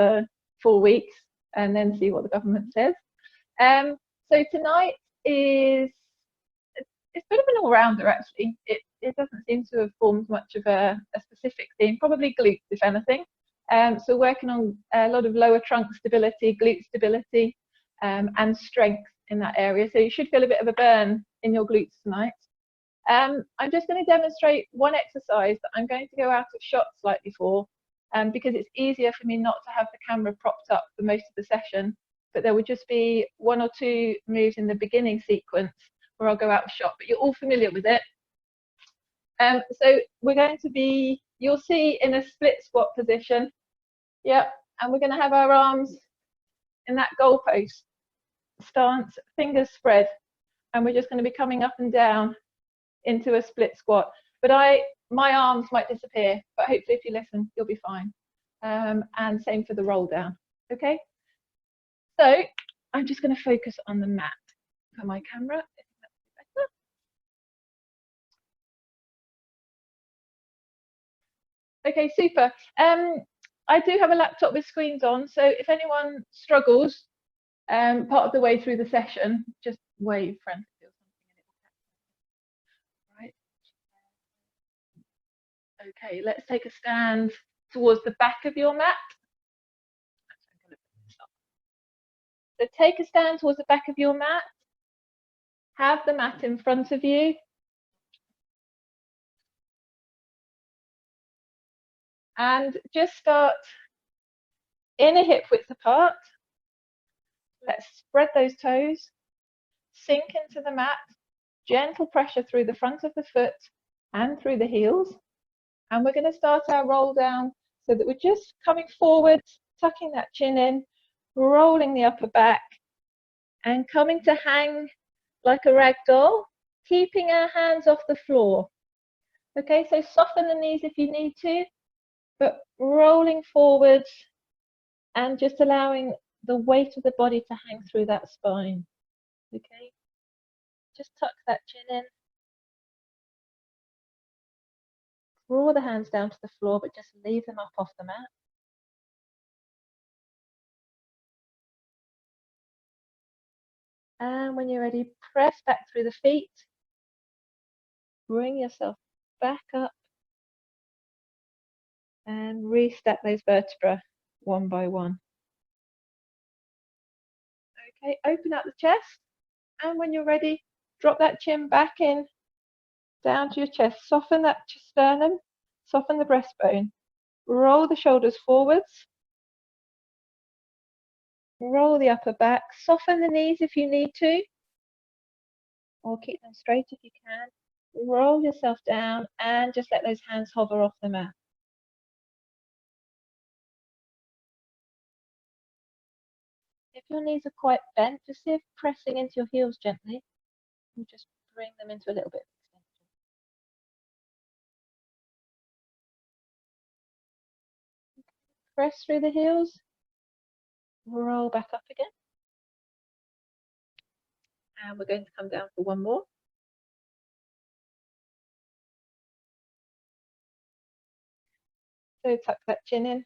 for 4 weeks and then see what the government says. So tonight is, it's a bit of an all-rounder actually. It doesn't seem to have formed much of a specific theme, probably glutes if anything. So working on a lot of lower trunk stability, glute stability, and strength in that area. So you should feel a bit of a burn in your glutes tonight. I'm just going to demonstrate one exercise that I'm going to go out of shot slightly for, because it's easier for me not to have the camera propped up for most of the session, but there would just be 1 or 2 moves in the beginning sequence where I'll go out of shot, but you're all familiar with it. So we're going to be, you'll see, in a split squat position. Yep, and we're going to have our arms in that goalpost stance, fingers spread, and we're just going to be coming up and down into a split squat. But my arms might disappear, but hopefully if you listen, you'll be fine. And same for the roll down. Okay, so I'm just going to focus on the mat for my camera. Okay, super. I do have a laptop with screens on, so if anyone struggles part of the way through the session, just wave frantically or something. Right. Okay, let's take a stand towards the back of your mat. So take a stand towards the back of your mat. Have the mat in front of you. And just start in a hip width apart. Let's spread those toes, sink into the mat, gentle pressure through the front of the foot and through the heels. And we're going to start our roll down so that we're just coming forward, tucking that chin in, rolling the upper back and coming to hang like a rag doll, keeping our hands off the floor. Okay, so soften the knees if you need to, but rolling forward and just allowing the weight of the body to hang through that spine. Okay, just tuck that chin in. Draw the hands down to the floor, but just leave them up off the mat. And when you're ready, press back through the feet. Bring yourself back up and restack those vertebrae one by one. Okay, open up the chest. And when you're ready, drop that chin back in, down to your chest. Soften that sternum, soften the breastbone. Roll the shoulders forwards. Roll the upper back. Soften the knees if you need to, or keep them straight if you can. Roll yourself down and just let those hands hover off the mat. If your knees are quite bent, just see if pressing into your heels gently will just bring them into a little bit of extension. Press through the heels, roll back up again. And we're going to come down for one more. So tuck that chin in.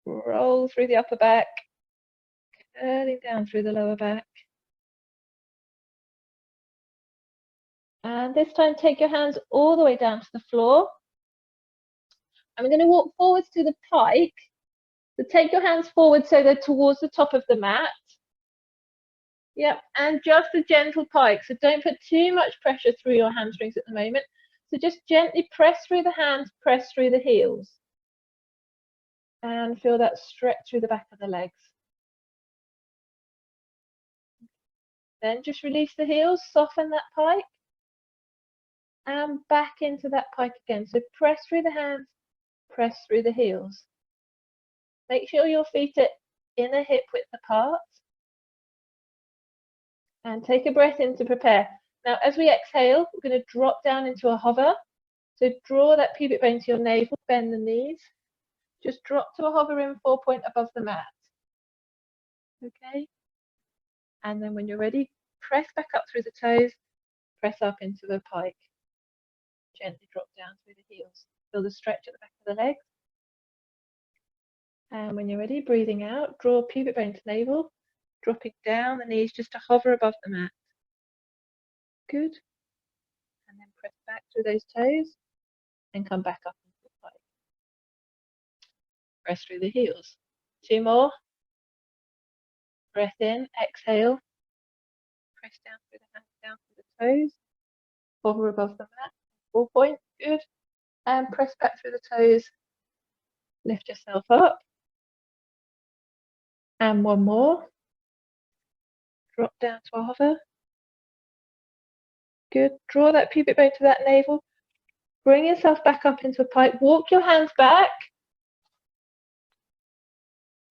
Roll through the upper back, curling down through the lower back. And this time, take your hands all the way down to the floor. And we're going to walk forwards to the pike. So take your hands forward so they're towards the top of the mat. Yep, and just a gentle pike. So don't put too much pressure through your hamstrings at the moment. So just gently press through the hands, press through the heels. And feel that stretch through the back of the legs. Then just release the heels, soften that pike. And back into that pike again. So press through the hands, press through the heels. Make sure your feet are in a hip width apart. And take a breath in to prepare. Now, as we exhale, we're going to drop down into a hover. So draw that pubic bone to your navel, bend the knees. Just drop to a hovering 4-point above the mat. Okay. And then when you're ready, press back up through the toes, press up into the pike. Gently drop down through the heels. Feel the stretch at the back of the legs. And when you're ready, breathing out, draw pubic bone to navel, dropping down the knees just to hover above the mat. Good. And then press back through those toes and come back up into the pike. Press through the heels. 2 more. Breath in, exhale. Press down through the hands, down through the toes. Hover above the mat. 4 point. Good. And press back through the toes. Lift yourself up. And 1 more. Drop down to a hover. Good. Draw that pubic bone to that navel. Bring yourself back up into a pike. Walk your hands back.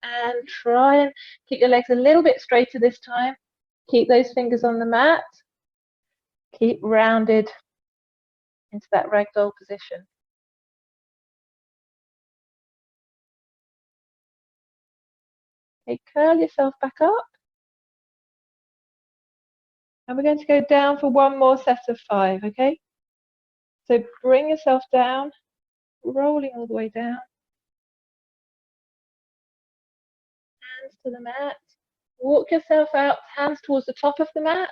And try and keep your legs a little bit straighter this time. Keep those fingers on the mat. Keep rounded into that ragdoll position. Okay, curl yourself back up. And we're going to go down for 1 more set of 5, okay? So bring yourself down, rolling all the way down. Hands to the mat. Walk yourself out, hands towards the top of the mat.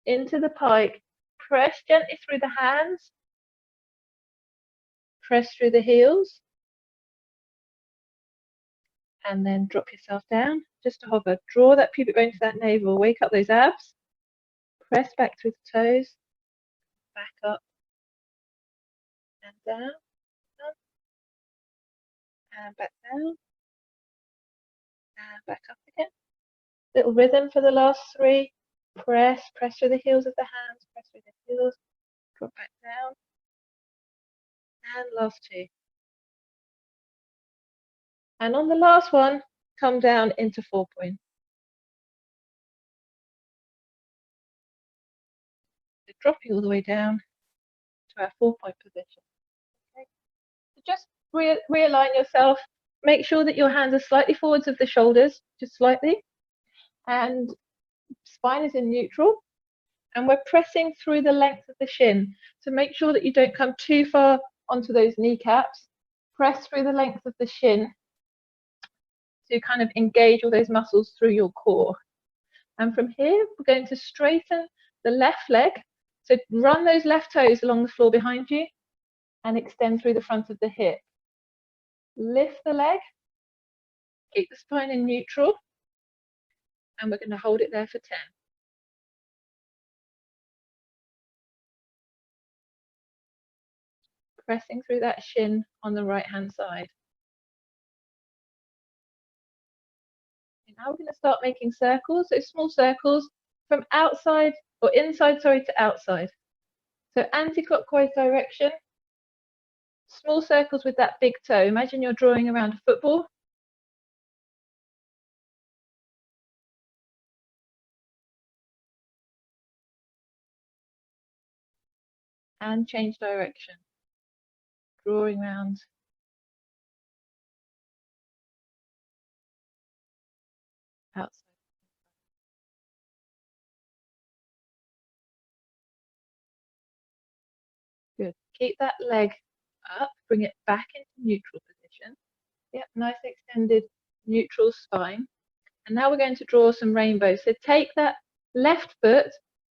Into the pike. Press gently through the hands. Press through the heels. And then drop yourself down, just to hover. Draw that pubic bone to that navel. Wake up those abs. Press back through the toes. Back up. And down. And back down. And back up again. Little rhythm for the last 3. Press through the heels of the hands. Press through the heels. Drop back down. And last 2. And on the last one, come down into 4 point. So dropping all the way down to our 4 point position. Okay. So just realign yourself. Make sure that your hands are slightly forwards of the shoulders, just slightly. And spine is in neutral. And we're pressing through the length of the shin. So make sure that you don't come too far onto those kneecaps. Press through the length of the shin to kind of engage all those muscles through your core. And from here, we're going to straighten the left leg. So run those left toes along the floor behind you and extend through the front of the hip. Lift the leg, keep the spine in neutral, and we're going to hold it there for 10. Pressing through that shin on the right hand side. And now we're going to start making circles, so small circles from outside or inside, sorry, to outside. So anti-clockwise direction, small circles with that big toe. Imagine you're drawing around a football. And change direction, drawing round. Outside. Good. Keep that leg up, bring it back into neutral position. Yep, nice extended neutral spine. And now we're going to draw some rainbows. So take that left foot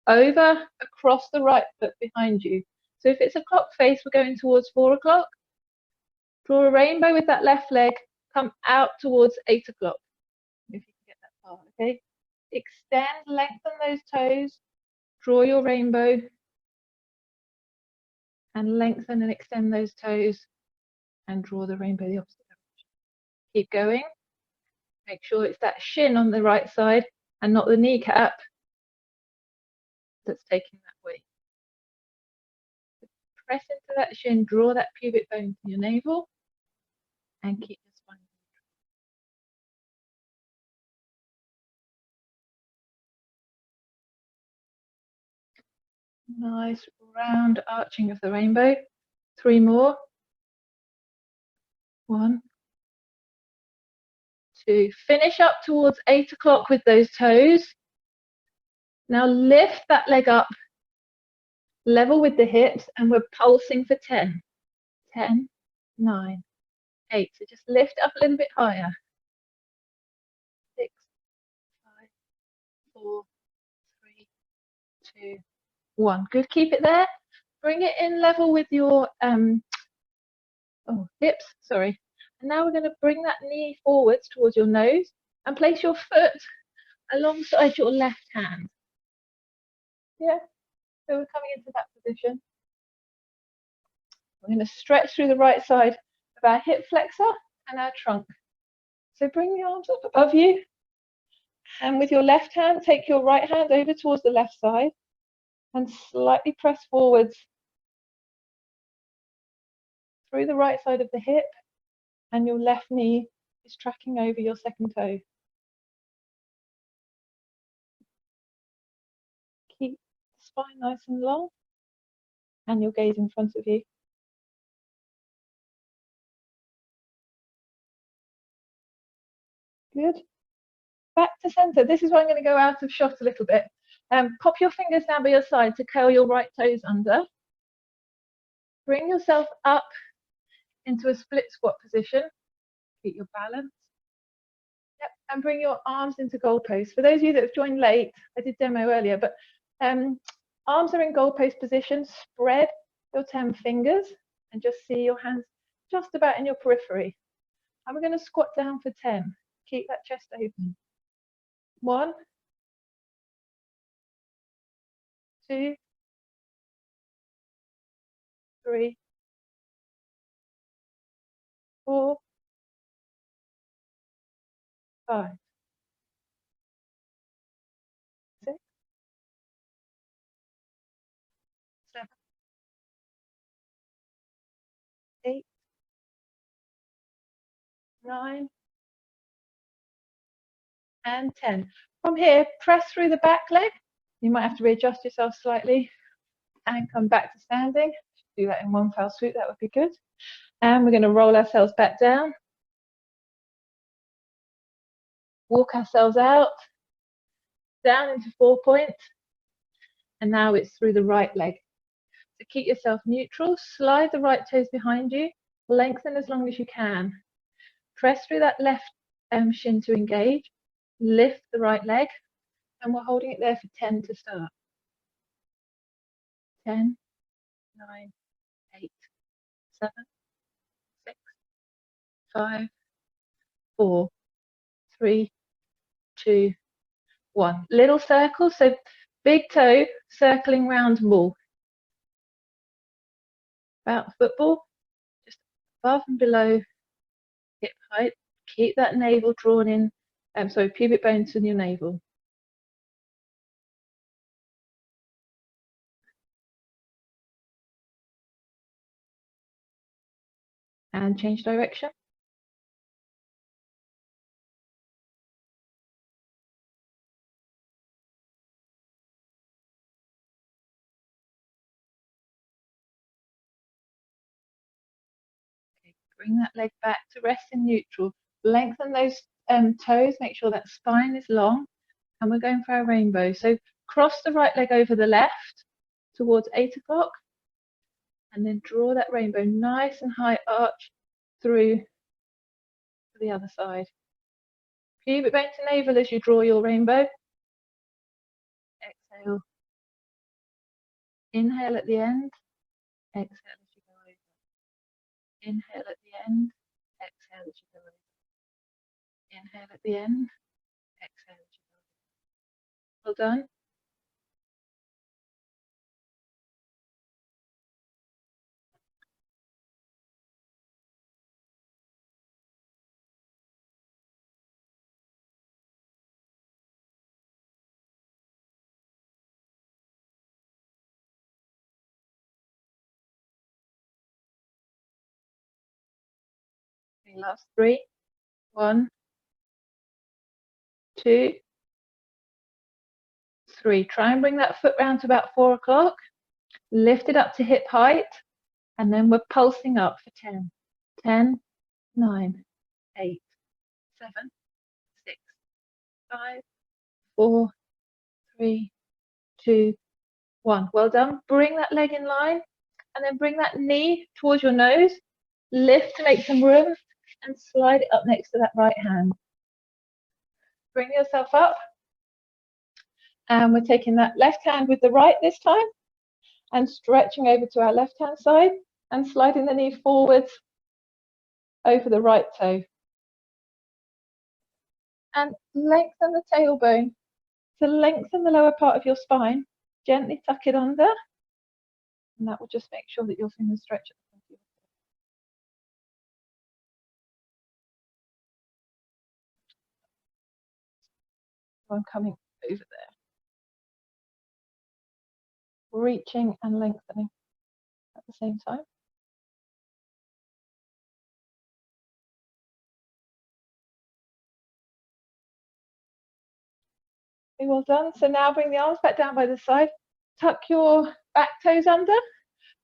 over across the right foot behind you. So if it's a clock face, we're going towards 4 o'clock. Draw a rainbow with that left leg, come out towards 8 o'clock. If you can get that far, okay? Extend, lengthen those toes, draw your rainbow, and lengthen and extend those toes, and draw the rainbow the opposite direction. Keep going. Make sure it's that shin on the right side and not the kneecap that's taking that weight. Press into that shin, draw that pubic bone to your navel, and keep the spine neutral. Nice round arching of the rainbow. 3 more. 1, 2. Finish up towards 8 o'clock with those toes. Now lift that leg up, level with the hips, and we're pulsing for 10. 10, 9, 8. So just lift up a little bit higher. 6, 5, 4, 3, 2, 1. Good. Keep it there. Bring it in level with your hips. Sorry. And now we're going to bring that knee forwards towards your nose and place your foot alongside your left hand. Yeah. So we're coming into that position. We're going to stretch through the right side of our hip flexor and our trunk. So bring the arms up above you, and with your left hand, take your right hand over towards the left side and slightly press forwards through the right side of the hip, and your left knee is tracking over your second toe. Keep the spine nice and long and your gaze in front of you. Good. Back to center. This is where I'm going to go out of shot a little bit. Pop your fingers down by your side to curl your right toes under. Bring yourself up into a split squat position. Keep your balance. Yep. And bring your arms into goalpost. For those of you that have joined late, I did demo earlier, but arms are in goalpost position. Spread your 10 fingers and just see your hands just about in your periphery. And we're going to squat down for 10. Keep that chest open. 1, 2, 3, 4, 5, 6, 7, 8, 9, and 10. From here, press through the back leg. You might have to readjust yourself slightly and come back to standing. Do that in one fell swoop, that would be good. And we're going to roll ourselves back down. Walk ourselves out, down into 4 point. And now it's through the right leg. So keep yourself neutral, slide the right toes behind you, lengthen as long as you can. Press through that left shin to engage, lift the right leg, and we're holding it there for 10 to start. 10, 9, 8, 7, 6, 5, 4, 3, 2, 1. Little circles, so big toe circling round ball. About football, just above and below hip height. Keep that navel drawn in, pubic bone to your navel. And change direction. Okay, bring that leg back to rest in neutral. Lengthen those toes, make sure that spine is long. And we're going for our rainbow. So cross the right leg over the left towards 8 o'clock. And then draw that rainbow nice and high arch through to the other side. Pubic bone to navel as you draw your rainbow. Exhale. Inhale at the end. Exhale as you go over. Inhale at the end. Exhale as you go over. Inhale at the end. Exhale as you go over. Well done. Okay, last 3. 1, 2, 3. Try and bring that foot round to about 4 o'clock. Lift it up to hip height. And then we're pulsing up for 10. 10, 9, 8, 7, 6, 5, 4, 3, 2, 1. Well done. Bring that leg in line and then bring that knee towards your nose. Lift to make some room and slide it up next to that right hand. Bring yourself up. And we're taking that left hand with the right this time and stretching over to our left hand side and sliding the knee forwards over the right toe. And lengthen the tailbone to lengthen the lower part of your spine. Gently tuck it under, and that will just make sure that your fingers stretch at the front of your foot. I'm coming over there. Reaching and lengthening at the same time. Okay, well done. So now bring the arms back down by the side. Tuck your back toes under.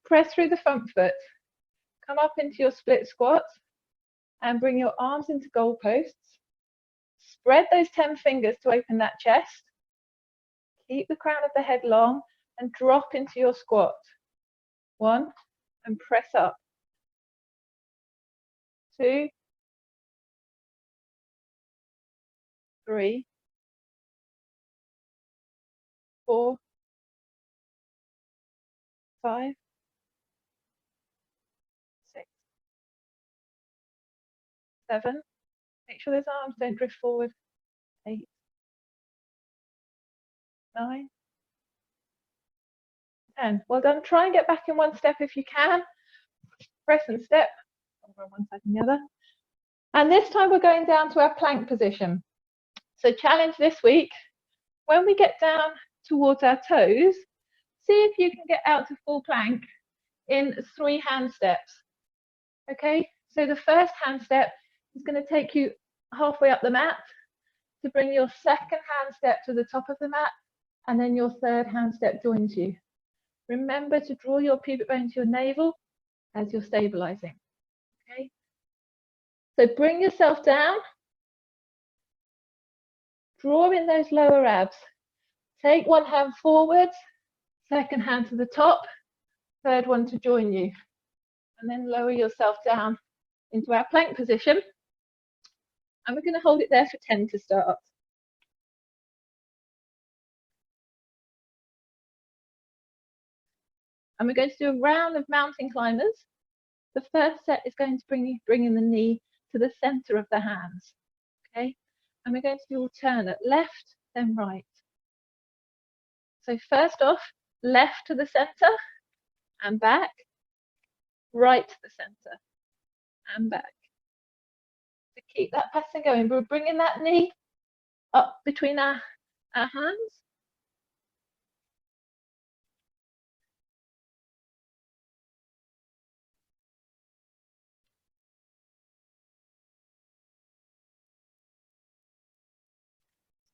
Press through the front foot. Come up into your split squat and bring your arms into goalposts. Spread those 10 fingers to open that chest. Keep the crown of the head long and drop into your squat. 1, and press up. 2, 3, 4, 5, 6, 7. Make sure those arms don't drift forward. 8, 9, 10. Well done. Try and get back in one step if you can. Press and step over on one side and the other. And this time we're going down to our plank position. So challenge this week, when we get down towards our toes, see if you can get out to full plank in 3 hand steps. Okay, so the first hand step is going to take you halfway up the mat to bring your second hand step to the top of the mat, and then your third hand step joins you. Remember to draw your pubic bone to your navel as you're stabilizing. Okay, so bring yourself down, draw in those lower abs, take one hand forwards, second hand to the top, third one to join you, and then lower yourself down into our plank position, and we're going to hold it there for 10 to start. And we're going to do a round of mountain climbers. The first set is going to bring in the knee to the center of the hands. Okay, and we're going to do alternate, left, then right. So first off, left to the center and back, right to the center and back. So keep that pattern going. We're bringing that knee up between our hands.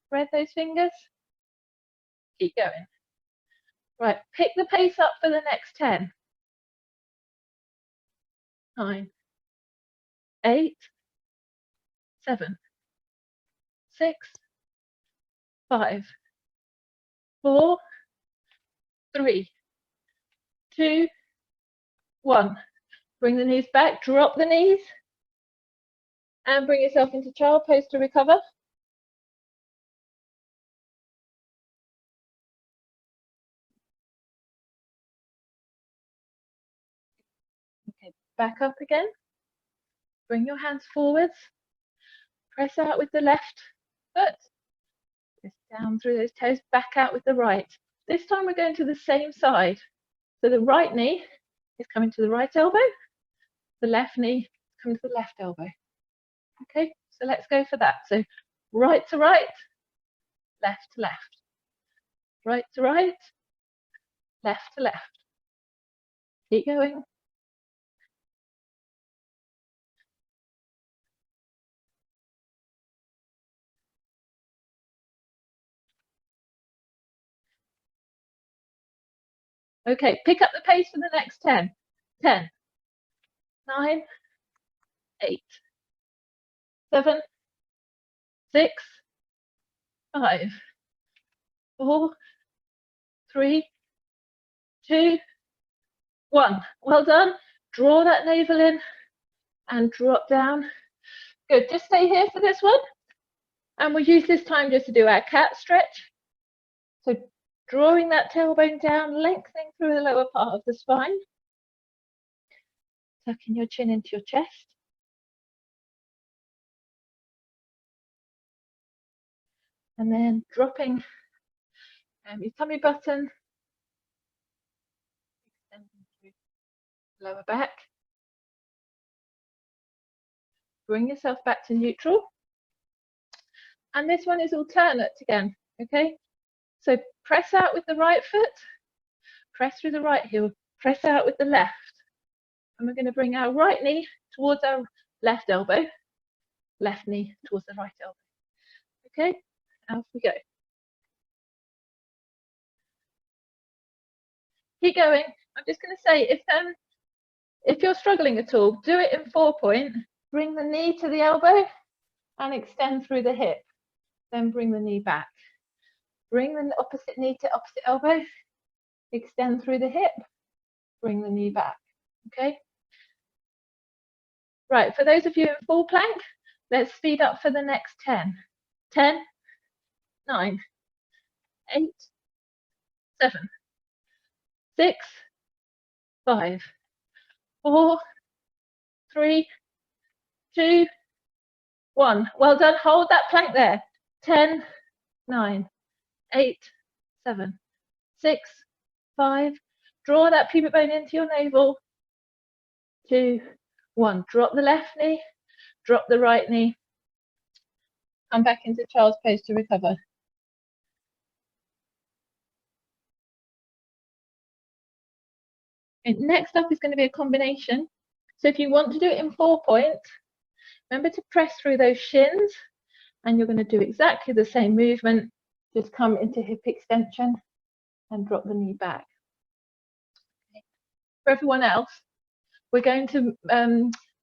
Spread those fingers. Keep going. Right, pick the pace up for the next 10. 9, 8, 7, 6, 5, 4, 3, 2, 1. Bring the knees back, drop the knees, and bring yourself into child pose to recover. Okay, back up again. Bring your hands forwards. Press out with the left foot. Just down through those toes, back out with the right. This time we're going to the same side. So the right knee is coming to the right elbow. The left knee is coming to the left elbow. Okay, so let's go for that. So right to right, left to left. Right to right, left to left. Keep going. Okay, pick up the pace for the next 10. 10, 9, 8, 7, 6, 5, 4, 3, 2, 1. Well done. Draw that navel in and drop down Good, just stay here for this one. And we'll use this time just to do our cat stretch. So drawing that tailbone down, lengthening through the lower part of the spine. Tucking your chin into your chest. And then dropping your tummy button, extending through the lower back. Bring yourself back to neutral. And this one is alternate again, okay? So press out with the right foot, press through the right heel, press out with the left. And we're going to bring our right knee towards our left elbow, left knee towards the right elbow. Okay, off we go. Keep going. I'm just going to say, if you're struggling at all, do it in 4-point. Bring the knee to the elbow and extend through the hip. Then bring the knee back. Bring the opposite knee to opposite elbow. Extend through the hip. Bring the knee back. Okay. Right, for those of you in full plank, let's speed up for the next 10. 10, 9, 8, 7, 6, 5, 4, 3, 2, 1. Well done. Hold that plank there. 10, 9, 8, 7, 6, 5. Draw that pubic bone into your navel. 2, 1. Drop the left knee. Drop the right knee. Come back into child's pose to recover. And next up is going to be a combination. So if you want to do it in 4-point, remember to press through those shins, and you're going to do exactly the same movement. Just come into hip extension and drop the knee back. Okay. For everyone else, we're going to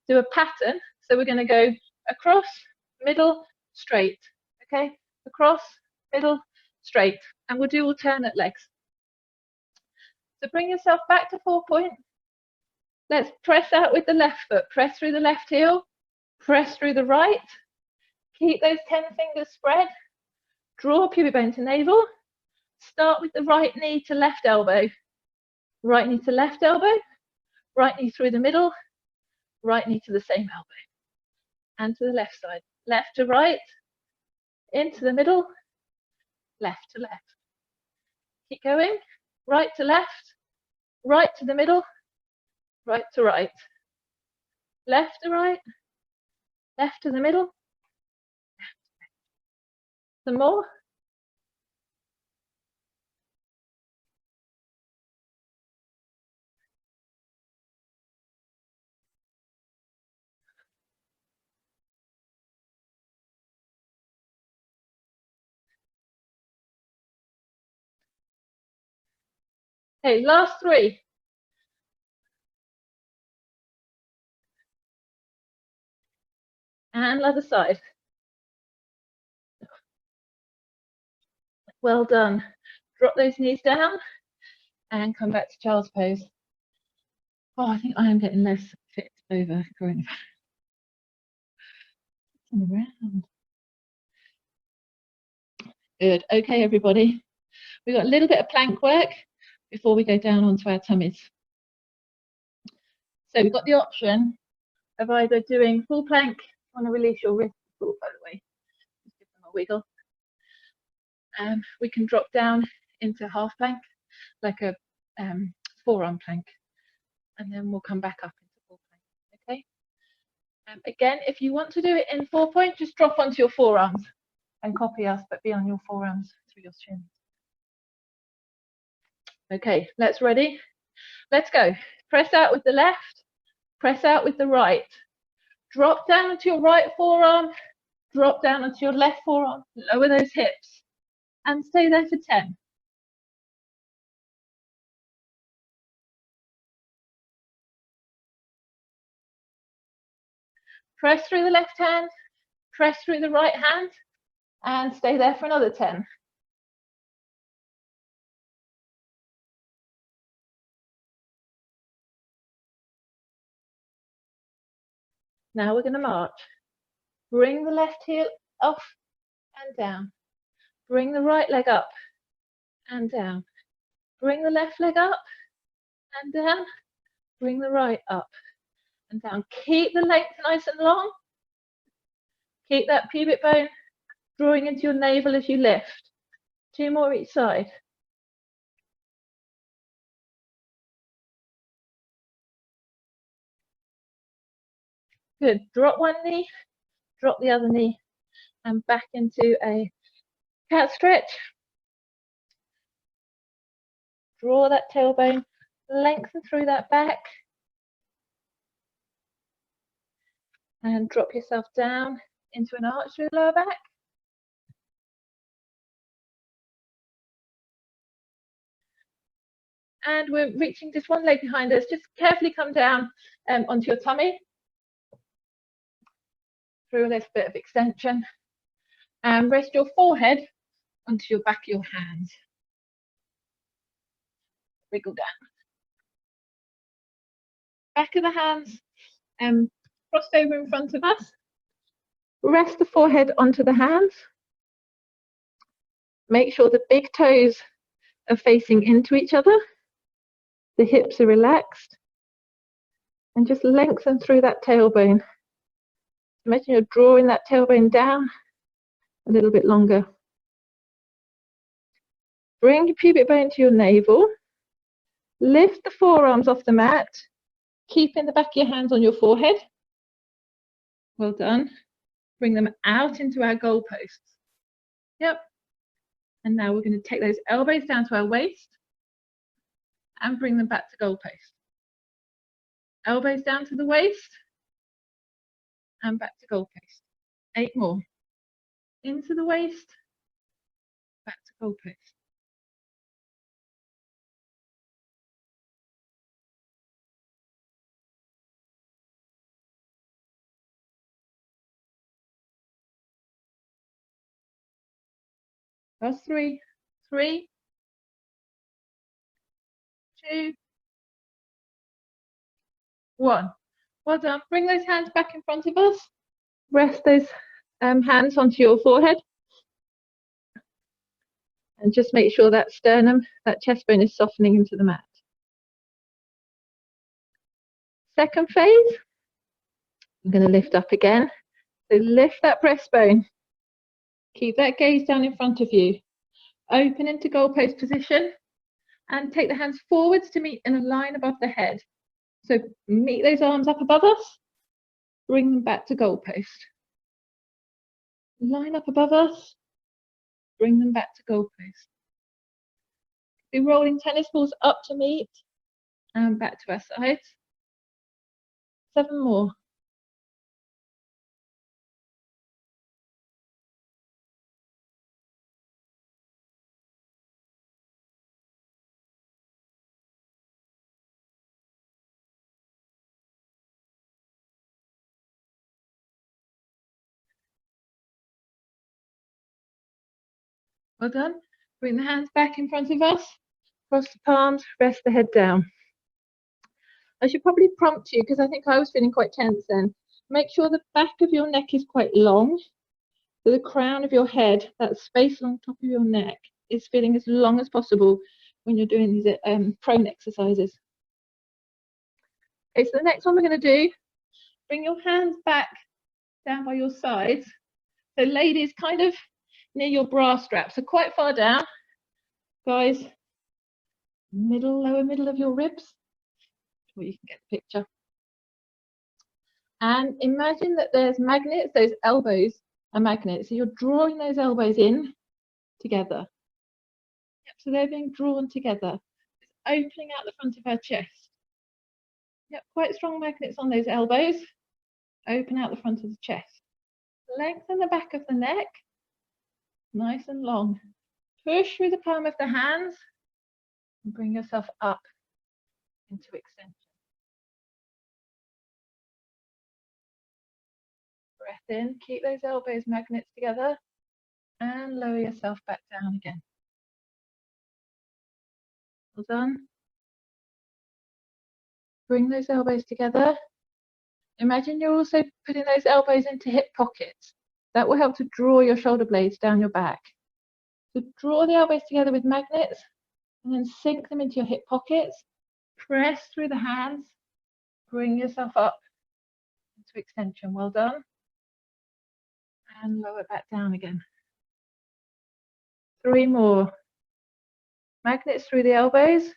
do a pattern. So we're going to go across, middle, straight. Okay, across, middle, straight, and we'll do alternate legs. So bring yourself back to 4-point. Let's press out with the left foot. Press through the left heel. Press through the right. Keep those 10 fingers spread. Draw pubic bone to navel. Start with the right knee to left elbow. Right knee to left elbow. Right knee through the middle. Right knee to the same elbow. And to the left side. Left to right. Into the middle. Left to left. Keep going. Right to left. Right to the middle. Right to right. Left to right. Left to the middle. Some more. Okay, last 3. And other side. Well done. Drop those knees down and come back to child's pose. Oh, I think I am getting less fit over coronavirus. Around. Good. Okay, everybody. We've got a little bit of plank work before we go down onto our tummies. So we've got the option of either doing full plank. I want to release your wrist, by the way. Just give them a wiggle. We can drop down into half plank, like a forearm plank, and then we'll come back up into full plank. Okay. Again, if you want to do it in 4-point, just drop onto your forearms and copy us, but be on your forearms through your chin. Okay, let's ready. Let's go. Press out with the left, press out with the right. Drop down onto your right forearm, drop down onto your left forearm, lower those hips, and stay there for 10. Press through the left hand, press through the right hand, and stay there for another 10. Now we're going to march. Bring the left heel off and down. Bring the right leg up and down. Bring the left leg up and down. Bring the right up and down. Keep the length nice and long. Keep that pubic bone drawing into your navel as you lift. 2 more each side. Good. Drop one knee, drop the other knee, and back into a cat stretch. Draw that tailbone, lengthen through that back, and drop yourself down into an arch through the lower back. And we're reaching just one leg behind us. Just carefully come down onto your tummy through a little bit of extension, and rest your forehead onto your back of your hands. Wriggle down. Back of the hands crossed over in front of us. Rest the forehead onto the hands. Make sure the big toes are facing into each other. The hips are relaxed. And just lengthen through that tailbone. Imagine you're drawing that tailbone down a little bit longer. Bring your pubic bone to your navel. Lift the forearms off the mat, keeping the back of your hands on your forehead. Well done. Bring them out into our goalposts. Yep. And now we're going to take those elbows down to our waist and bring them back to goalpost. Elbows down to the waist and back to goalpost. 8 more. Into the waist, back to goalpost. That's 3. 3, 2, 1. Well done. Bring those hands back in front of us. Rest those hands onto your forehead. And just make sure that sternum, that chest bone is softening into the mat. Second phase, I'm going to lift up again. So lift that breastbone. Keep that gaze down in front of you. Open into goalpost position and take the hands forwards to meet in a line above the head. So meet those arms up above us. Bring them back to goalpost. Line up above us. Bring them back to goalpost. Be rolling tennis balls up to meet and back to our sides. 7 more. Well done. Bring the hands back in front of us. Cross the palms, rest the head down. I should probably prompt you because I think I was feeling quite tense then. Make sure the back of your neck is quite long. So the crown of your head, that space along top of your neck, is feeling as long as possible when you're doing these prone exercises. Okay, so the next one we're going to do, bring your hands back down by your sides. So ladies, kind of near your bra strap, so quite far down. Guys, lower middle of your ribs, well, you can get the picture. And imagine that there's magnets, those elbows are magnets. So you're drawing those elbows in together. Yep, so they're being drawn together. It's opening out the front of our chest. Yep, quite strong magnets on those elbows. Open out the front of the chest. Lengthen the back of the neck. Nice and long. Push through the palm of the hands and bring yourself up into extension. Breath in, keep those elbows magnets together and lower yourself back down again. Well done. Bring those elbows together Imagine you're also putting those elbows into hip pockets. That will help to draw your shoulder blades down your back. So draw the elbows together with magnets and then sink them into your hip pockets. Press through the hands. Bring yourself up into extension. Well done. And lower it back down again. 3 more. Magnets through the elbows.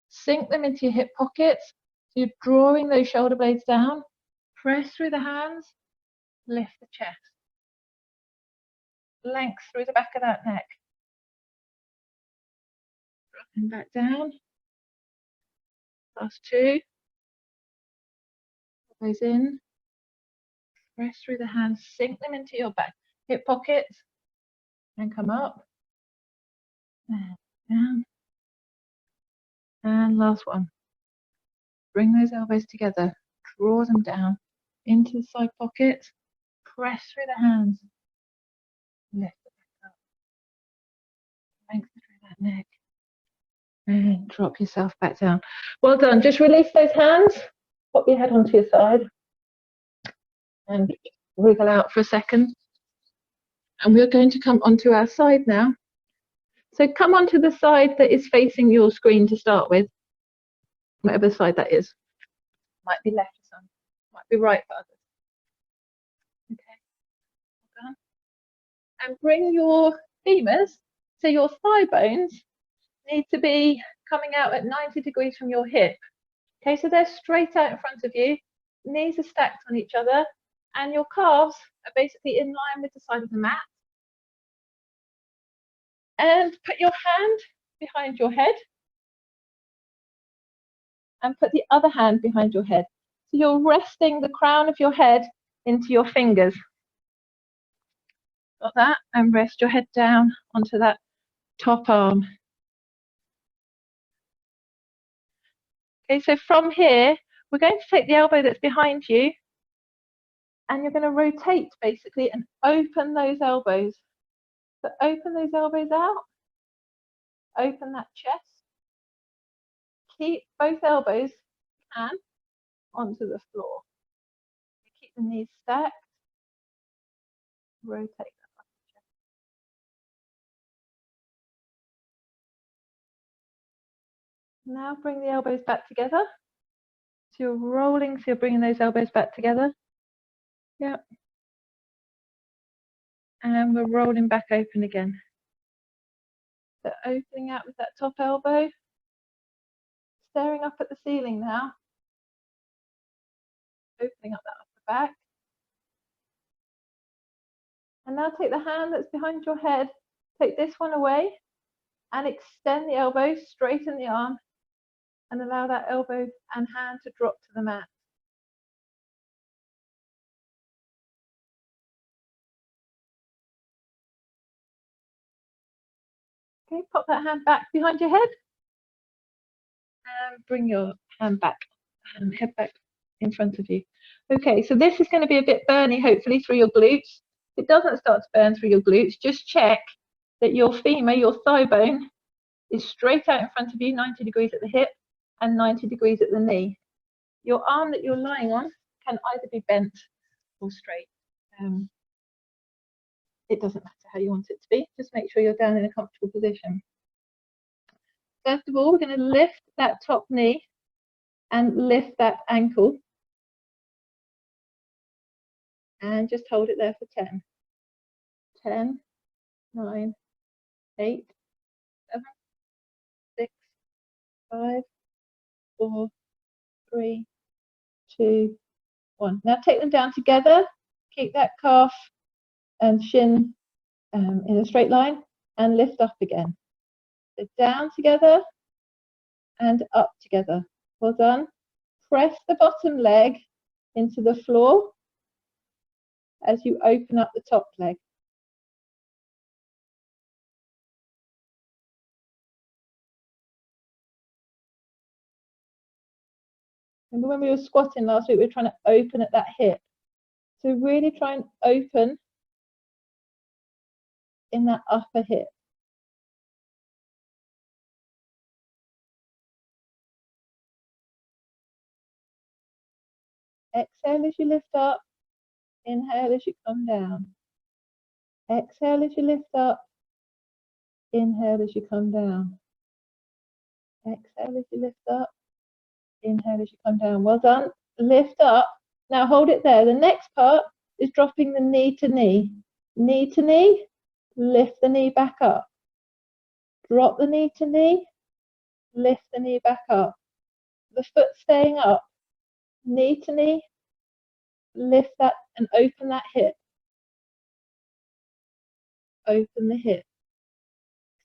Sink them into your hip pockets. So you're drawing those shoulder blades down. Press through the hands. Lift the chest. Length through the back of that neck. Dropping back down. Last 2. Elbows in. Press through the hands. Sink them into your back hip pockets. And come up. And down. And last one. Bring those elbows together. Draw them down into the side pockets. Press through the hands. Lift it back up. Lengthen through that neck. And drop yourself back down. Well done. Just release those hands. Pop your head onto your side. And wriggle out for a second. And we're going to come onto our side now. So come onto the side that is facing your screen to start with. Whatever side that is. Might be left for some. Might be right for others. Okay. Well done. And bring your femurs, so your thigh bones need to be coming out at 90 degrees from your hip. Okay, so they're straight out in front of you, knees are stacked on each other, and your calves are basically in line with the side of the mat. And put your hand behind your head, and put the other hand behind your head. So you're resting the crown of your head into your fingers. Got that? And rest your head down onto that top arm. Okay, so from here, we're going to take the elbow that's behind you and you're going to rotate basically and open those elbows. So open those elbows out, open that chest, keep both elbows onto the floor. Keep the knees stacked, rotate that up the chest. Now bring the elbows back together. So you're rolling, so you're bringing those elbows back together. Yep. And we're rolling back open again. So opening out with that top elbow, staring up at the ceiling now. Opening up that upper back. And now take the hand that's behind your head, take this one away and extend the elbow, straighten the arm and allow that elbow and hand to drop to the mat. Okay, pop that hand back behind your head and bring your hand back, head back in front of you. Okay, so this is going to be a bit burny, hopefully, through your glutes. If it doesn't start to burn through your glutes, just check that your femur, your thigh bone, is straight out in front of you, 90 degrees at the hip and 90 degrees at the knee. Your arm that you're lying on can either be bent or straight. It doesn't matter how you want it to be, just make sure you're down in a comfortable position. First of all, we're going to lift that top knee and lift that ankle. And just hold it there for 10. 10, 9, 8, 7, 6, 5, 4, 3, 2, 1. Now take them down together. Keep that calf and shin in a straight line and lift up again. So down together and up together. Well done. Press the bottom leg into the floor as you open up the top leg. Remember when we were squatting last week, we were trying to open at that hip. So really try and open in that upper hip. Exhale as you lift up. Inhale as you come down. Exhale as you lift up. Inhale as you come down. Exhale as you lift up. Inhale as you come down. Well done. Lift up. Now hold it there. The next part is dropping the knee to knee. Knee to knee. Lift the knee back up. Drop the knee to knee. Lift the knee back up. The foot staying up. Knee to knee. Lift that and open that hip. Open the hip.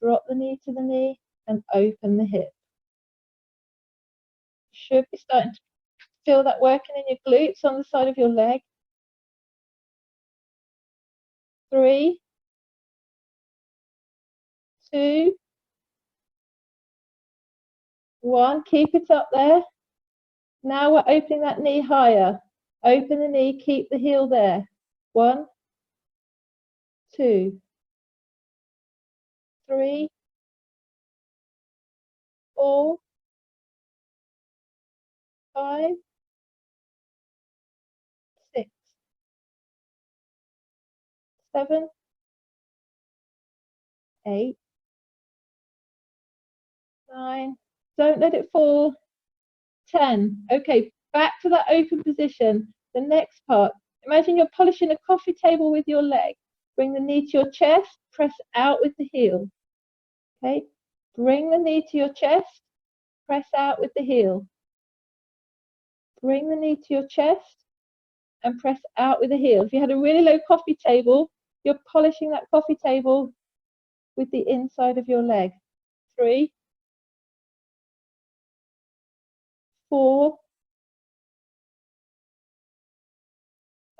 Drop the knee to the knee and open the hip. Should be starting to feel that working in your glutes on the side of your leg. 3, 2, 1. Keep it up there. Now we're opening that knee higher. Open the knee, keep the heel there. 1, 2, 3, 4, 5, 6, 7, 8, 9. Don't let it fall. 10. Okay, back to that open position. The next part. Imagine you're polishing a coffee table with your leg. Bring the knee to your chest. Press out with the heel. Okay, bring the knee to your chest. Press out with the heel. Bring the knee to your chest and press out with the heel. If you had a really low coffee table, you're polishing that coffee table with the inside of your leg. 3, 4,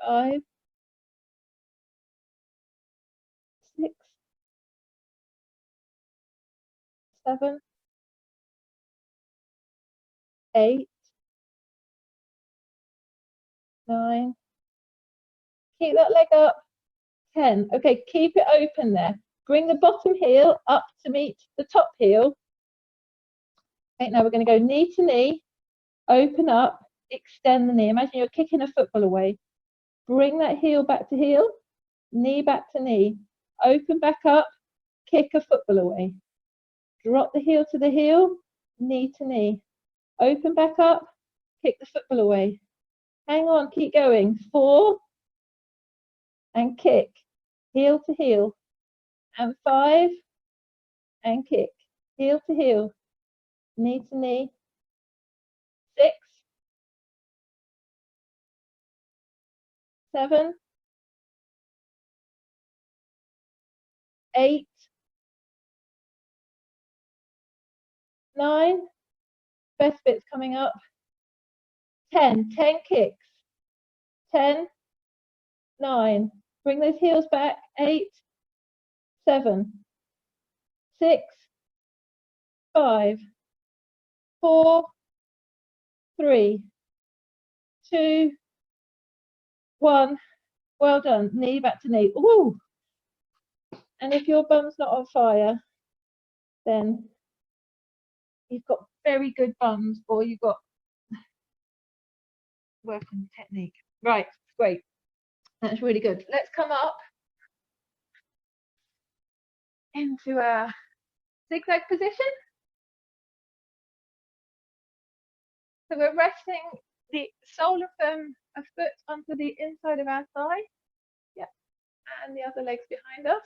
5, 6, 7, 8, 9. Keep that leg up. 10. Okay, keep it open there. Bring the bottom heel up to meet the top heel. Okay, now we're going to go knee to knee, open up, extend the knee. Imagine you're kicking a football away. Bring that heel back to heel, knee back to knee. Open back up, kick a football away. Drop the heel to the heel, knee to knee. Open back up, kick the football away. Hang on, keep going. 4, and kick. Heel to heel. And 5, and kick. Heel to heel. Knee to knee. 6, 7, 8, 9. Best bit's coming up. 10. 10 kicks. 10, 9. Bring those heels back. 8, 7, 6, 5, 4, 3, 2, 1. Well done. Knee back to knee. Ooh. And if your bum's not on fire, then you've got very good bums, or you've got working technique. Right, great. That's really good. Let's come up into a zigzag position. So we're resting the sole of a foot onto the inside of our thigh. Yeah, and the other leg's behind us.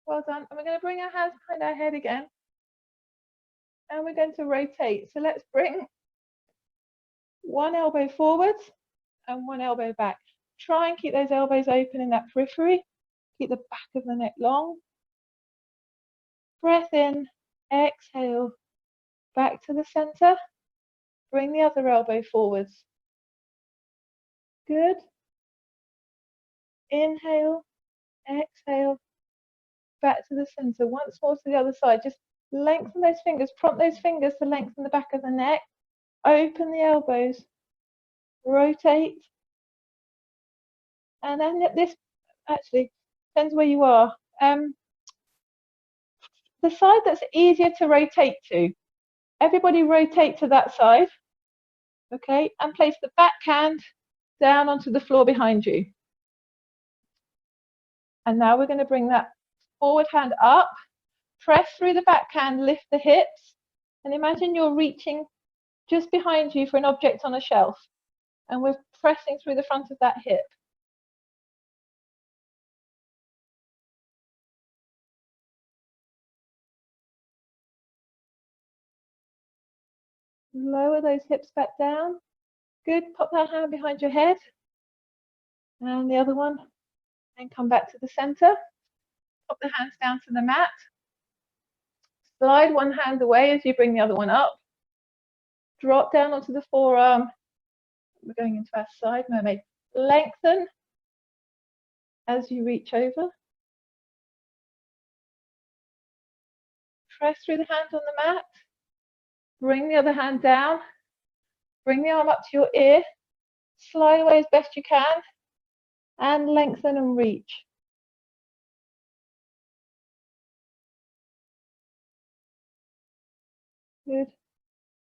Well done. And we're going to bring our hands behind our head again. And we're going to rotate. So let's bring one elbow forward and one elbow back. Try and keep those elbows open in that periphery. Keep the back of the neck long. Breath in, exhale, back to the center. Bring the other elbow forwards. Good. Inhale, exhale, back to the center. Once more to the other side. Just lengthen those fingers, prompt those fingers to lengthen the back of the neck. Open the elbows. Rotate. And then this actually depends where you are. The side that's easier to rotate to. Everybody rotate to that side. Okay, and place the back hand down onto the floor behind you. And now we're going to bring that forward hand up, press through the back hand, lift the hips, and imagine you're reaching just behind you for an object on a shelf. And we're pressing through the front of that hip. Lower those hips back down. Good, pop that hand behind your head. And the other one. And come back to the center. Pop the hands down to the mat. Slide one hand away as you bring the other one up. Drop down onto the forearm. We're going into our side mermaid. Lengthen as you reach over. Press through the hand on the mat. Bring the other hand down. Bring the arm up to your ear. Slide away as best you can. And lengthen and reach. Good.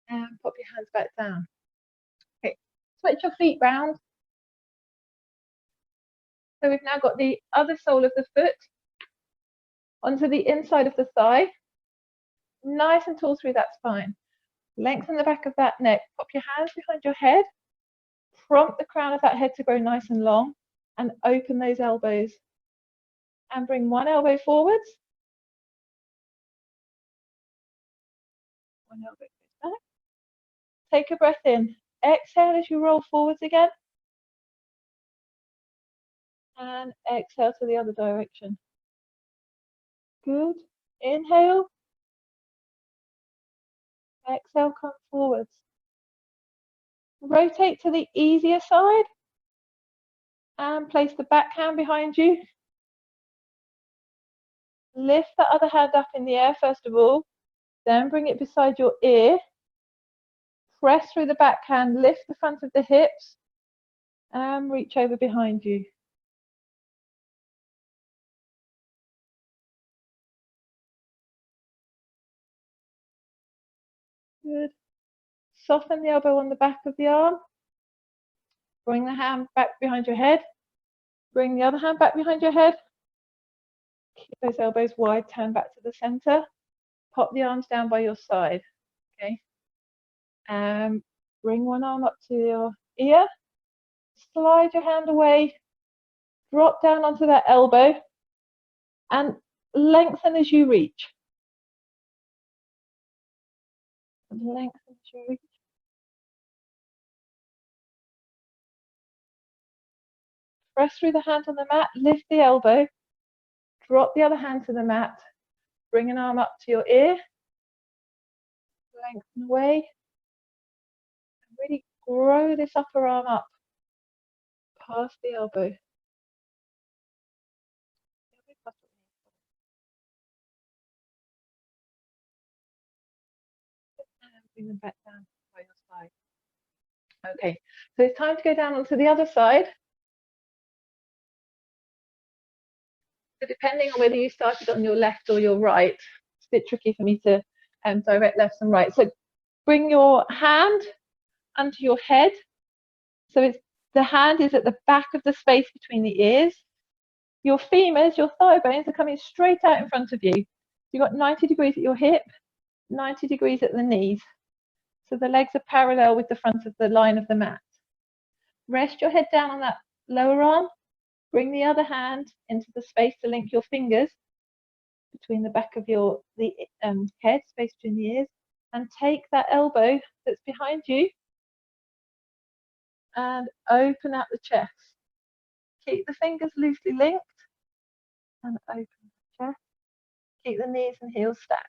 And pop your hands back down. Okay, switch your feet round. So we've now got the other sole of the foot onto the inside of the thigh. Nice and tall through that spine. Lengthen the back of that neck. Pop your hands behind your head. Prompt the crown of that head to grow nice and long. And open those elbows. And bring one elbow forwards. One elbow goes back. Take a breath in. Exhale as you roll forwards again. And exhale to the other direction. Good. Inhale. Exhale, come forwards. Rotate to the easier side. And place the back hand behind you. Lift the other hand up in the air first of all. Then bring it beside your ear. Press through the back hand, lift the front of the hips. And reach over behind you. Good. Soften the elbow on the back of the arm. Bring the hand back behind your head. Bring the other hand back behind your head. Keep those elbows wide, turn back to the center. Pop the arms down by your side. Okay. Bring one arm up to your ear. Slide your hand away. Drop down onto that elbow. And lengthen as you reach. Lengthen as you reach. Press through the hand on the mat, lift the elbow, drop the other hand to the mat, bring an arm up to your ear, lengthen away, and really grow this upper arm up past the elbow. And bring them back down by your side. Okay, so it's time to go down onto the other side. So depending on whether you started on your left or your right, it's a bit tricky for me to direct left and right. So bring your hand under your head. So it's the hand is at the back of the space between the ears. Your femurs, your thigh bones are coming straight out in front of you. You've got 90 degrees at your hip, 90 degrees at the knees. So the legs are parallel with the front of the line of the mat. Rest your head down on that lower arm. Bring the other hand into the space to link your fingers between the back of the head, space between the ears, and take that elbow that's behind you and open out the chest. Keep the fingers loosely linked and open the chest. Keep the knees and heels stacked.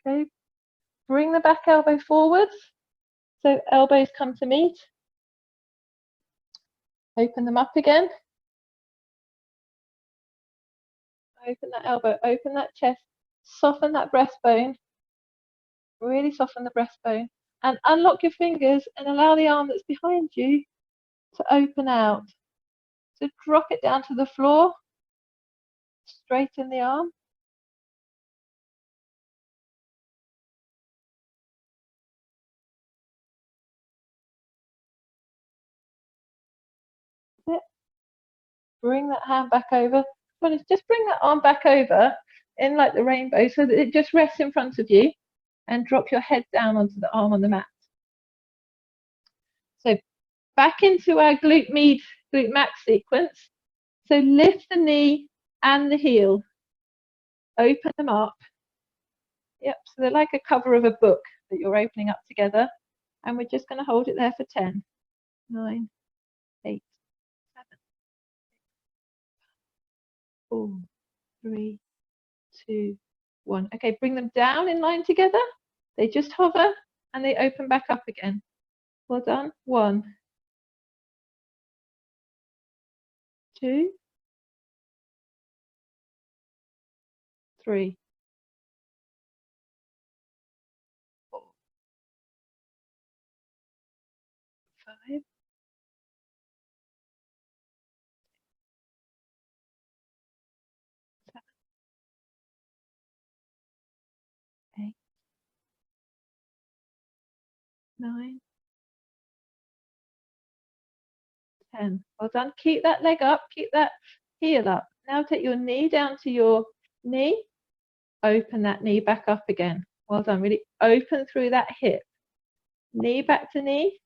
Okay, bring the back elbow forwards. So elbows come to meet. Open them up again. Open that elbow, open that chest, soften that breastbone. Really soften the breastbone. And unlock your fingers and allow the arm that's behind you to open out. So drop it down to the floor. Straighten the arm. Bring that hand back over. Well, just bring that arm back over in like the rainbow so that it just rests in front of you, and drop your head down onto the arm on the mat. So back into our glute max sequence. So lift the knee and the heel. Open them up. Yep, so they're like a cover of a book that you're opening up together. And we're just going to hold it there for 10, 9, 8, 7, 4, 3, 2, 1. Okay, bring them down in line together. They just hover and they open back up again. Well done. 1, 2, 3, 4, 5, 7, 8, 9, 10. Well done. Keep that leg up. Keep that heel up. Now take your knee down to your knee. Open that knee back up again. Well done. Really open through that hip. Knee back to knee.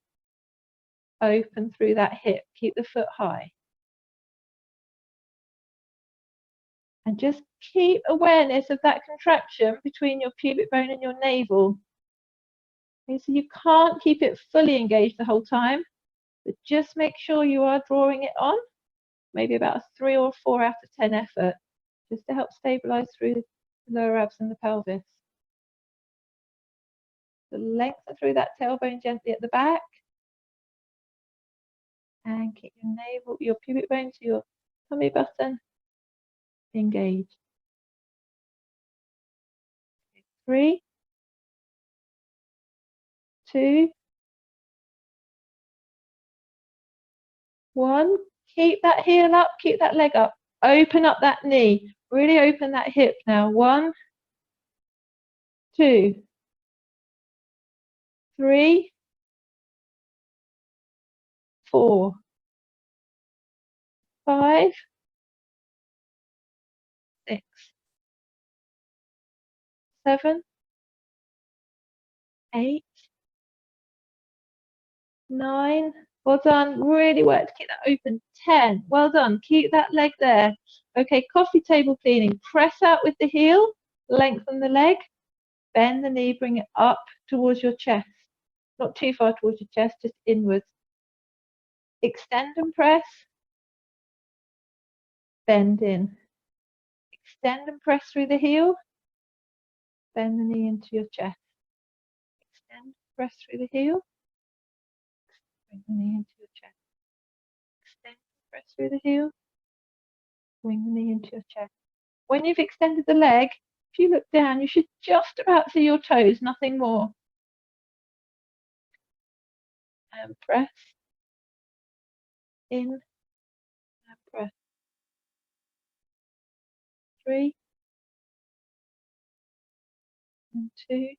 Open through that hip. Keep the foot high. And just keep awareness of that contraction between your pubic bone and your navel. Okay, so you can't keep it fully engaged the whole time, but just make sure you are drawing it on. Maybe about a 3 or 4 out of 10 effort, just to help stabilize through the lower abs and the pelvis. So lengthen through that tailbone gently at the back. And keep your navel, your pubic bone to your tummy button engaged. 3, 2, 1. Keep that heel up, keep that leg up. Open up that knee. Really open that hip now. 1, 2, 3, 4, 5, 6, 7, 8, 9. Well done. Really work to keep that open. 10. Well done. Keep that leg there. Okay, coffee table cleaning. Press out with the heel. Lengthen the leg. Bend the knee. Bring it up towards your chest. Not too far towards your chest, just inwards. Extend and press. Bend in. Extend and press through the heel. Bend the knee into your chest. Extend, press through the heel. Bring the knee into your chest. Extend, press through the heel. Bring the knee into your chest. When you've extended the leg, if you look down, you should just about see your toes, nothing more. And press in and press. 3 and 2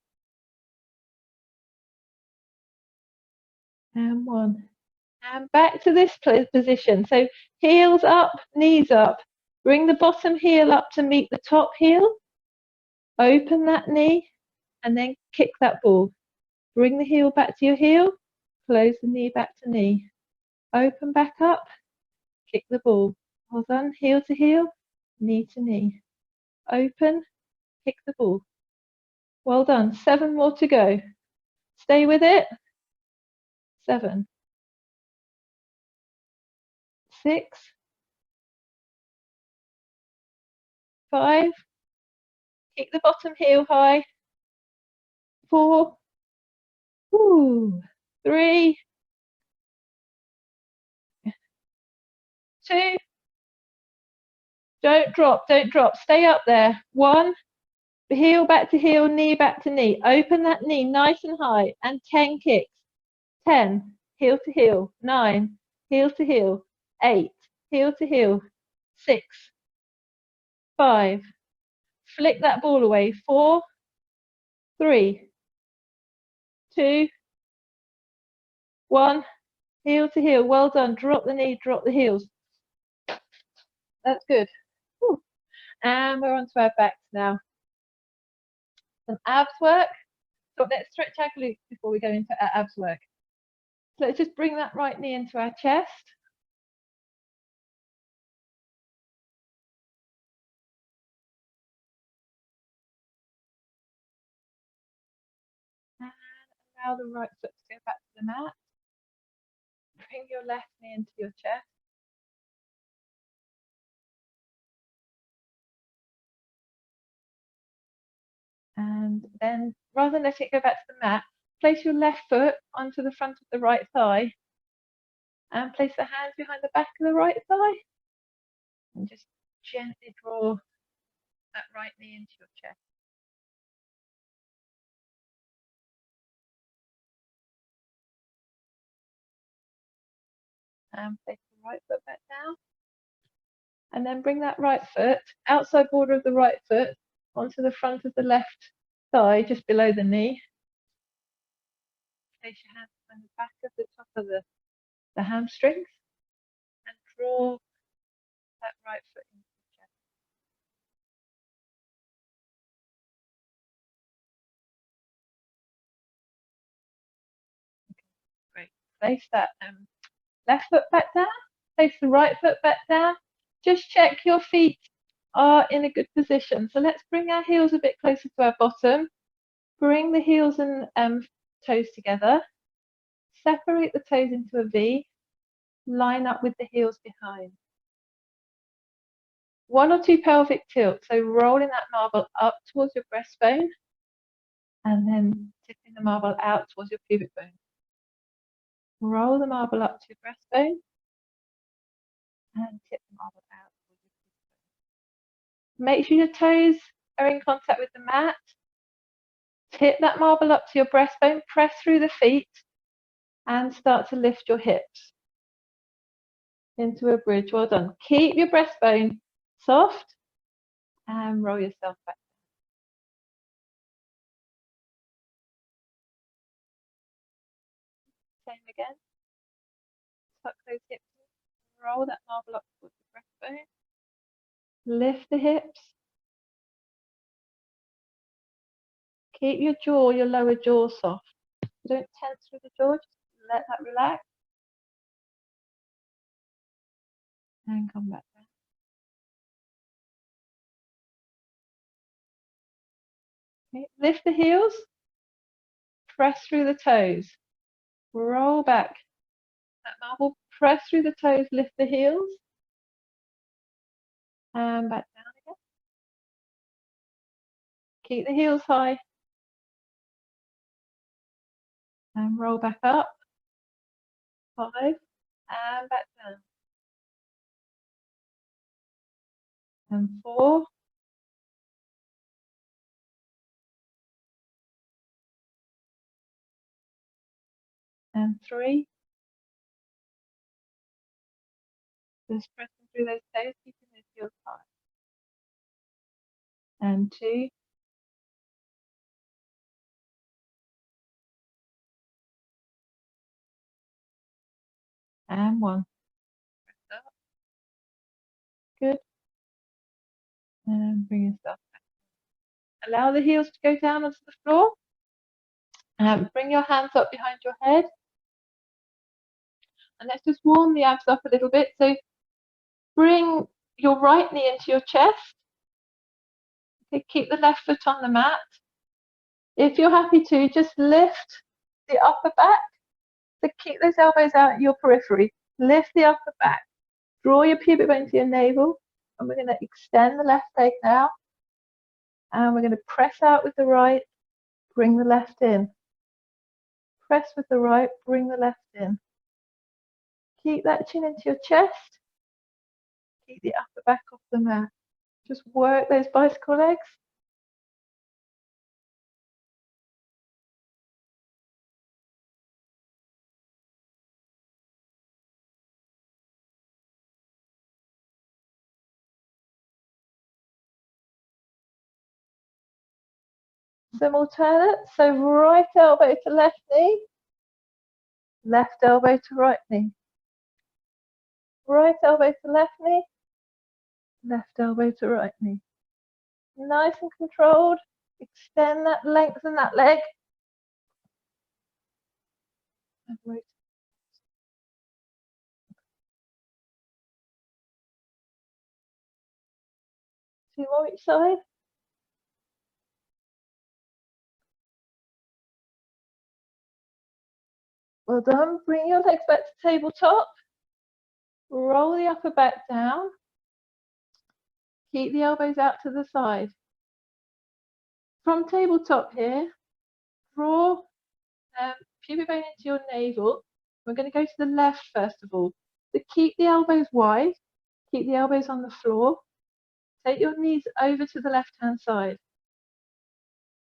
and 1. And back to this position. So heels up, knees up. Bring the bottom heel up to meet the top heel. Open that knee and then kick that ball. Bring the heel back to your heel. Close the knee back to knee. Open back up. Kick the ball. Well done. Heel to heel, knee to knee. Open, kick the ball. Well done. 7 more to go. Stay with it. 7, 6, 5. Kick the bottom heel high. 4, 3, 2. Don't drop, don't drop. Stay up there. 1. Heel back to heel, knee back to knee. Open that knee nice and high. And 10 kicks. 10, heel to heel. 9, heel to heel. 8, heel to heel. 6, 5. Flick that ball away. 4, 3, 2, 1. Heel to heel. Well done. Drop the knee, drop the heels. That's good. Whew. And we're on to our backs now. Some abs work. So let's stretch our glutes before we go into our abs work. So let's just bring that right knee into our chest. And allow the right foot to go back to the mat. Bring your left knee into your chest. And then, rather than letting it go back to the mat, place your left foot onto the front of the right thigh and place the hands behind the back of the right thigh. And just gently draw that right knee into your chest. And place the right foot back down. And then bring that right foot, outside border of the right foot, onto the front of the left thigh, just below the knee. Place your hands on the back of the top of the hamstrings and draw that right foot into the chest. Okay, great. Place that left foot back down. Place the right foot back down. Just check your feet are in a good position. So let's bring our heels a bit closer to our bottom. Bring the heels and toes together. Separate the toes into a V. Line up with the heels behind. 1 or 2 pelvic tilts. So rolling that marble up towards your breastbone and then tipping the marble out towards your pubic bone. Roll the marble up to your breastbone and tip the marble out towards your pubic bone. Make sure your toes are in contact with the mat. Tip that marble up to your breastbone, press through the feet and start to lift your hips into a bridge. Well done. Keep your breastbone soft and roll yourself back. Same again. Tuck those hips in. Roll that marble up towards the breastbone. Lift the hips. Keep your jaw, your lower jaw soft. Don't tense through the jaw, just let that relax. And come back down. Okay. Lift the heels. Press through the toes. Roll back. That marble, press through the toes, lift the heels. And back down again. Keep the heels high. And roll back up. 5. And back down. And 4. And 3. Just pressing through those toes, keeping those heels high. And 2. And 1. Press up. Good. And bring yourself back. Allow the heels to go down onto the floor. Bring your hands up behind your head. And let's just warm the abs up a little bit. So bring your right knee into your chest. Okay, keep the left foot on the mat. If you're happy to, just lift the upper back. So keep those elbows out at your periphery. Lift the upper back. Draw your pubic bone to your navel. And we're going to extend the left leg now. And we're going to press out with the right. Bring the left in. Press with the right. Bring the left in. Keep that chin into your chest. Keep the upper back off the mat. Just work those bicycle legs. Some alternates. So right elbow to left knee. Left elbow to right knee. Right elbow to left knee. Left elbow to right knee. Nice and controlled. Extend that, lengthen that leg. And rotate. 2 more each side. Well done. Bring your legs back to tabletop. Roll the upper back down. Keep the elbows out to the side. From tabletop here, draw pubic bone into your navel. We're going to go to the left first of all. So keep the elbows wide. Keep the elbows on the floor. Take your knees over to the left-hand side.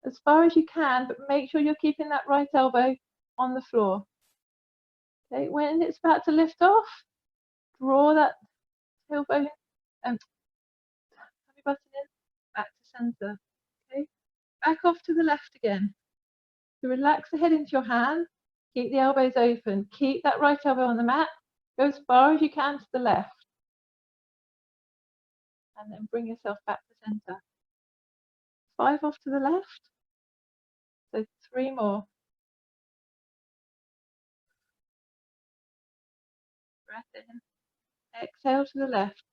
As far as you can, but make sure you're keeping that right elbow on the floor. Okay, when it's about to lift off, draw that tailbone and tummy button in, back to center. Okay, back off to the left again. So relax the head into your hand, keep the elbows open, keep that right elbow on the mat, go as far as you can to the left. And then bring yourself back to center. 5 off to the left. So 3 more. Breath in. Exhale to the left.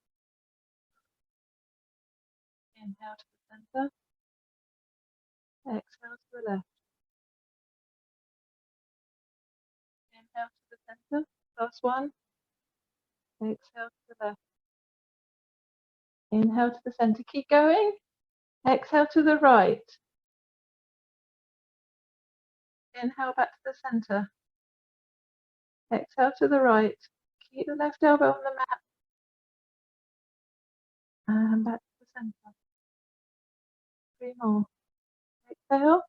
Inhale to the center. Exhale to the left. Inhale to the center. Last one. Exhale to the left. Inhale to the center. Keep going. Exhale to the right. Inhale back to the center. Exhale to the right. Keep the left elbow on the mat. And back to the center. 3 more. Exhale.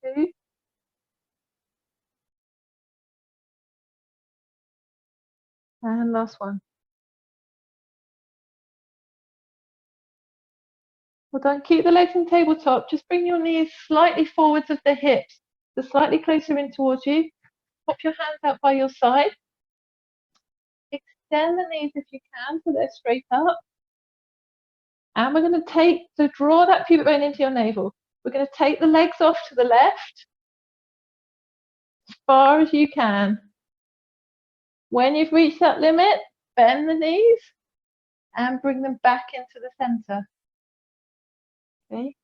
2. And last one. Well done. Keep the legs in tabletop. Just bring your knees slightly forwards of the hips. So slightly closer in towards you. Pop your hands out by your side. Extend the knees if you can so they're straight up. And we're going to draw that pubic bone into your navel. We're going to take the legs off to the left as far as you can. When you've reached that limit, bend the knees and bring them back into the center. Okay.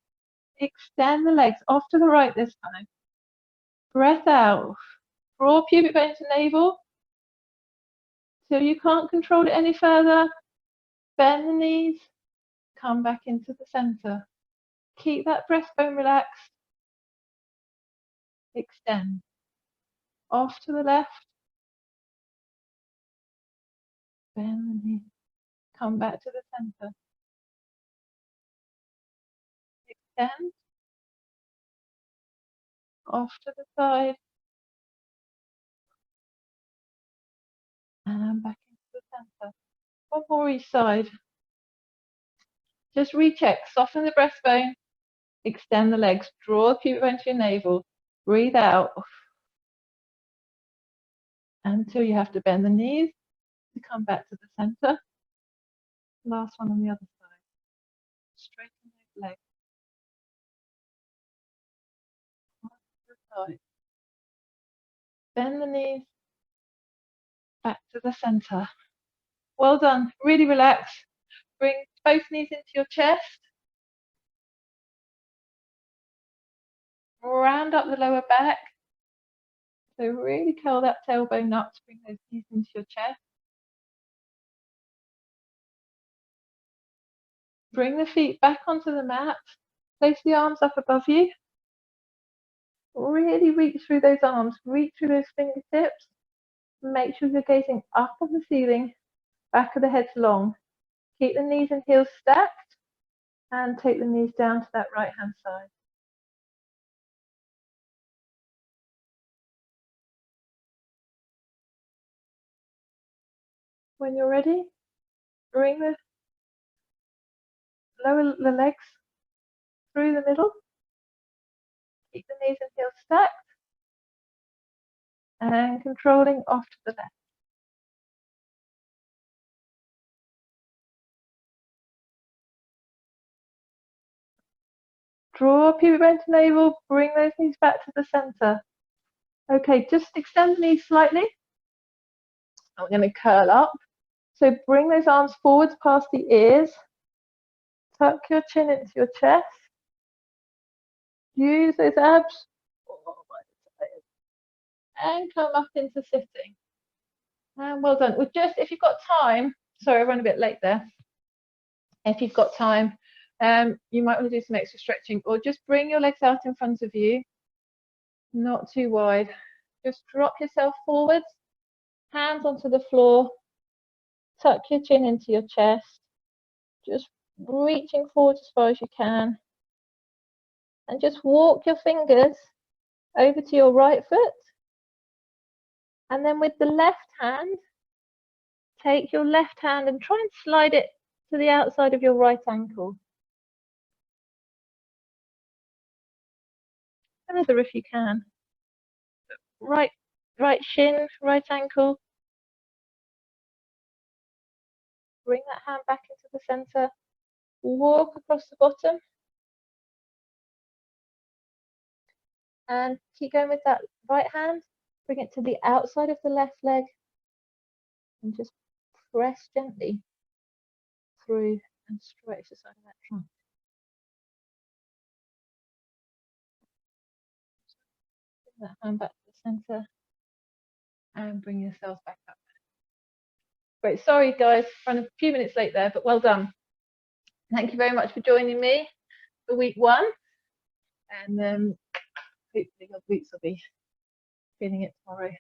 Extend the legs off to the right this time. Breath out. Draw pubic bone to navel. Till you can't control it any further, bend the knees, come back into the center. Keep that breastbone relaxed. Extend. Off to the left. Bend the knees. Come back to the center. Extend. Off to the side. And back into the center. 1 more each side. Just recheck. Soften the breastbone. Extend the legs. Draw the pubic bone to your navel. Breathe out. Until you have to bend the knees to come back to the center. Last one on the other side. Straighten those legs. On the side. Bend the knees. Back to the center. Well done. Really relax. Bring both knees into your chest. Round up the lower back. So really curl that tailbone up to bring those knees into your chest. Bring the feet back onto the mat. Place the arms up above you. Really reach through those arms. Reach through those fingertips. Make sure you're gazing up on the ceiling. Back of the head's long. Keep the knees and heels stacked. And take the knees down to that right hand side. When you're ready, bring the lower the legs through the middle. Keep the knees and heels stacked. And controlling off to the left. Drop your bent to navel, bring those knees back to the center. Okay, just extend the knees slightly. And we're going to curl up. So bring those arms forwards past the ears. Tuck your chin into your chest. Use those abs. And come up into sitting. And well done. Well, just if you've got time, sorry, I ran a bit late there. If you've got time, you might want to do some extra stretching, or just bring your legs out in front of you, not too wide. Just drop yourself forwards, hands onto the floor, tuck your chin into your chest, just reaching forward as far as you can, and just walk your fingers over to your right foot, and then with the left hand, take your left hand and try and slide it to the outside of your right ankle. Another if you can. Right shin, right ankle. Bring that hand back into the center. Walk across the bottom. And keep going with that right hand. Bring it to the outside of the left leg. And just press gently through and stretch the side of that trunk. Bring that hand back to the center. And bring yourself back up. Great, sorry guys, ran a few minutes late there, but well done. Thank you very much for joining me for week 1. And hopefully your glutes will be feeling it tomorrow.